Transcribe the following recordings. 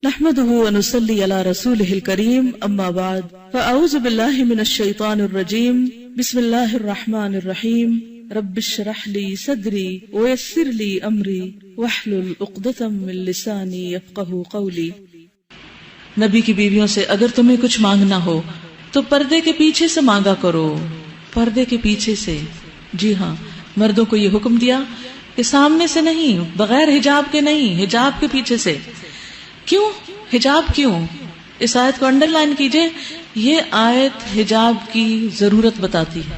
نحمده ونصلي على رسوله الكريم اما بعد فاعوذ بالله من الشيطان الرجيم بسم الله الرحمن الرحيم رب اشرح لي صدري ويسر لي امري واحلل عقدة من لساني يفقهوا قولي۔ نبی کی بیویوں سے اگر تمہیں کچھ مانگنا ہو تو پردے کے پیچھے سے مانگا کرو، پردے کے پیچھے سے۔ جی ہاں، مردوں کو یہ حکم دیا کہ سامنے سے نہیں، بغیر حجاب کے نہیں، حجاب کے پیچھے سے۔ کیوں حجاب؟ کیوں؟ اس آیت کو انڈر لائن کیجئے، یہ آیت حجاب کی ضرورت بتاتی ہے۔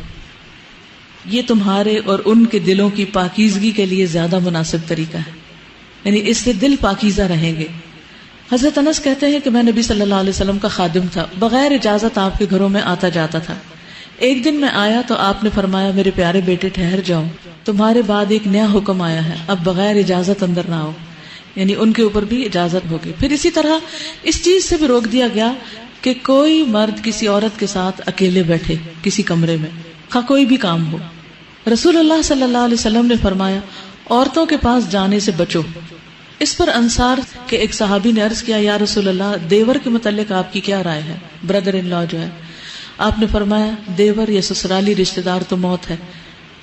یہ تمہارے اور ان کے دلوں کی پاکیزگی کے لیے زیادہ مناسب طریقہ ہے، یعنی اس سے دل پاکیزہ رہیں گے۔ حضرت انس کہتے ہیں کہ میں نبی صلی اللہ علیہ وسلم کا خادم تھا، بغیر اجازت آپ کے گھروں میں آتا جاتا تھا۔ ایک دن میں آیا تو آپ نے فرمایا میرے پیارے بیٹے ٹھہر جاؤ، تمہارے بعد ایک نیا حکم آیا ہے، اب بغیر اجازت اندر نہ آؤ، یعنی ان کے اوپر بھی اجازت ہوگی۔ پھر اسی طرح اس چیز سے بھی روک دیا گیا کہ کوئی مرد کسی عورت کے ساتھ اکیلے بیٹھے کسی کمرے میں، خواہ کوئی بھی کام ہو۔ رسول اللہ صلی اللہ علیہ وسلم نے فرمایا عورتوں کے پاس جانے سے بچو۔ اس پر انصار کے ایک صحابی نے عرض کیا یا رسول اللہ، دیور کے متعلق آپ کی کیا رائے ہے؟ بردر ان لا جو ہے۔ آپ نے فرمایا دیور یا سسرالی رشتہ دار تو موت ہے،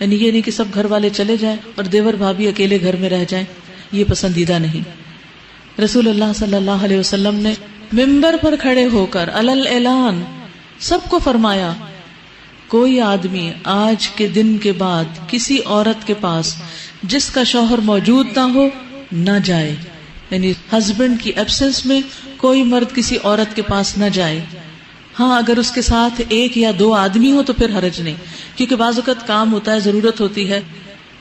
یعنی یہ نہیں کہ سب گھر والے چلے جائیں اور دیور بھابھی اکیلے گھر میں رہ جائیں، یہ پسندیدہ نہیں۔ رسول اللہ صلی اللہ علیہ وسلم نے ممبر پر کھڑے ہو کر علل اعلان سب کو فرمایا کوئی آدمی آج کے دن کے بعد کسی عورت کے پاس جس کا شوہر موجود نہ ہو نہ جائے، یعنی ہسبینڈ کی ایبسنس میں کوئی مرد کسی عورت کے پاس نہ جائے۔ ہاں اگر اس کے ساتھ ایک یا دو آدمی ہو تو پھر حرج نہیں، کیونکہ بعض اوقات کام ہوتا ہے، ضرورت ہوتی ہے،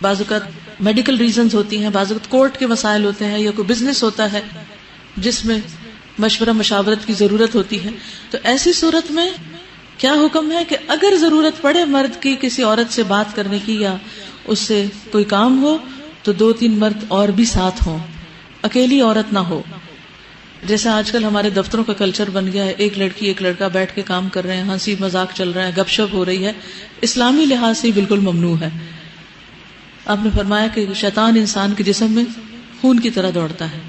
بعض اوقات میڈیکل ریزنز ہوتی ہیں، بعض اوقات کورٹ کے مسائل ہوتے ہیں، یا کوئی بزنس ہوتا ہے جس میں مشورہ مشاورت کی ضرورت ہوتی ہے۔ تو ایسی صورت میں کیا حکم ہے کہ اگر ضرورت پڑے مرد کی کسی عورت سے بات کرنے کی یا اس سے کوئی کام ہو تو دو تین مرد اور بھی ساتھ ہوں، اکیلی عورت نہ ہو۔ جیسے آج کل ہمارے دفتروں کا کلچر بن گیا ہے، ایک لڑکی ایک لڑکا بیٹھ کے کام کر رہے ہیں، ہنسی مذاق چل رہا ہے، گپ شپ ہو رہی ہے، اسلامی لحاظ سے بالکل ممنوع ہے۔ آپ نے فرمایا کہ شیطان انسان کے جسم میں خون کی طرح دوڑتا ہے،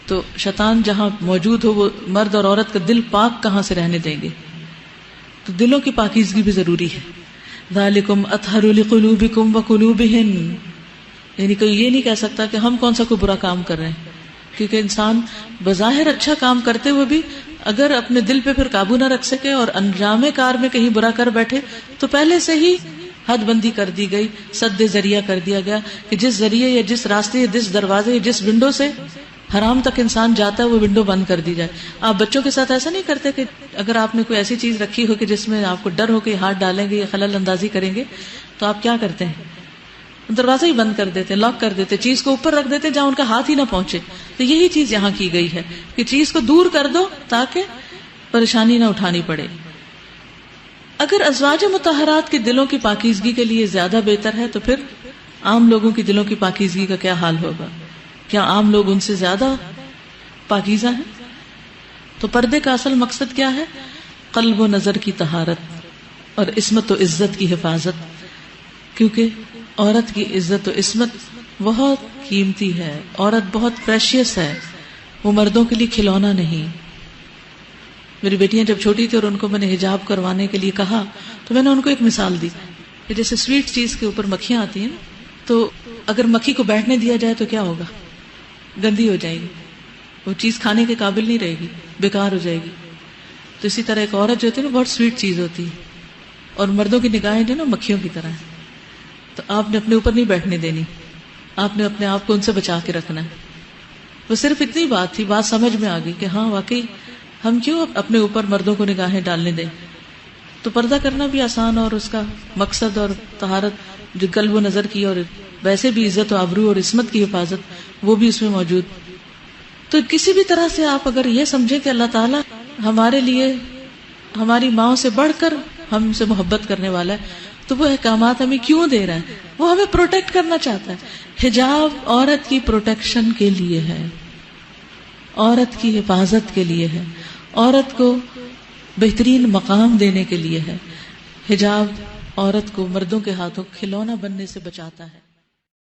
تو شیطان جہاں موجود ہو وہ مرد اور عورت کا دل پاک کہاں سے رہنے دیں گے؟ تو دلوں کی پاکیزگی بھی ضروری ہے۔ ذالکم اطہر لقلوبکم وقلوبہن، یعنی کوئی یہ نہیں کہہ سکتا کہ ہم کون سا کوئی برا کام کر رہے ہیں، کیونکہ انسان بظاہر اچھا کام کرتے ہوئے بھی اگر اپنے دل پہ پھر قابو نہ رکھ سکے اور انجام کار میں کہیں برا کر بیٹھے تو پہلے سے ہی حد بندی کر دی گئی، سد ذریعہ کر دیا گیا کہ جس ذریعے یا جس راستے یا جس دروازے یا جس ونڈو سے حرام تک انسان جاتا ہے وہ ونڈو بند کر دی جائے۔ آپ بچوں کے ساتھ ایسا نہیں کرتے کہ اگر آپ نے کوئی ایسی چیز رکھی ہو کہ جس میں آپ کو ڈر ہو کہ ہاتھ ڈالیں گے یا خلل اندازی کریں گے تو آپ کیا کرتے ہیں؟ دروازہ ہی بند کر دیتے، لاک کر دیتے، چیز کو اوپر رکھ دیتے جہاں ان کا ہاتھ ہی نہ پہنچے۔ تو یہی چیز یہاں کی گئی ہے کہ چیز کو دور کر دو تاکہ پریشانی نہ اٹھانی پڑے۔ اگر ازواج مطہرات کے دلوں کی پاکیزگی کے لیے زیادہ بہتر ہے تو پھر عام لوگوں کی دلوں کی پاکیزگی کا کیا حال ہوگا؟ کیا عام لوگ ان سے زیادہ پاکیزہ ہیں؟ تو پردے کا اصل مقصد کیا ہے؟ قلب و نظر کی طہارت اور عصمت و عزت کی حفاظت، کیونکہ عورت کی عزت و عصمت بہت قیمتی ہے، عورت بہت پریشیس ہے، وہ مردوں کے لیے کھلونا نہیں۔ میری بیٹیاں جب چھوٹی تھی اور ان کو میں نے حجاب کروانے کے لیے کہا تو میں نے ان کو ایک مثال دی کہ جیسے سویٹ چیز کے اوپر مکھیاں آتی ہیں تو اگر مکھی کو بیٹھنے دیا جائے تو کیا ہوگا؟ گندی ہو جائے گی، وہ چیز کھانے کے قابل نہیں رہے گی، بیکار ہو جائے گی۔ تو اسی طرح ایک عورت جو ہوتی ہے نا بہت سویٹ چیز ہوتی ہے، اور مردوں کی نگاہیں جو نا مکھیوں کی طرح ہیں، تو آپ نے اپنے اوپر نہیں بیٹھنے دینی، آپ نے اپنے آپ کو ان سے بچا کے رکھنا ہے۔ وہ صرف اتنی بات تھی، بات سمجھ میں آ گئی کہ ہاں واقعی ہم کیوں اپنے اوپر مردوں کو نگاہیں ڈالنے دیں۔ تو پردہ کرنا بھی آسان اور اس کا مقصد اور طہارت جو قلب و نظر کی اور ویسے بھی عزت و آبرو اور عصمت کی حفاظت وہ بھی اس میں موجود۔ تو کسی بھی طرح سے آپ اگر یہ سمجھیں کہ اللہ تعالیٰ ہمارے لیے ہماری ماں سے بڑھ کر ہم سے محبت کرنے والا ہے تو وہ احکامات ہمیں کیوں دے رہا ہے؟ وہ ہمیں پروٹیکٹ کرنا چاہتا ہے۔ حجاب عورت کی پروٹیکشن کے لیے ہے، عورت کی حفاظت کے لیے ہے، عورت کو بہترین مقام دینے کے لیے ہے۔ حجاب عورت کو مردوں کے ہاتھوں کھلونا بننے سے بچاتا ہے۔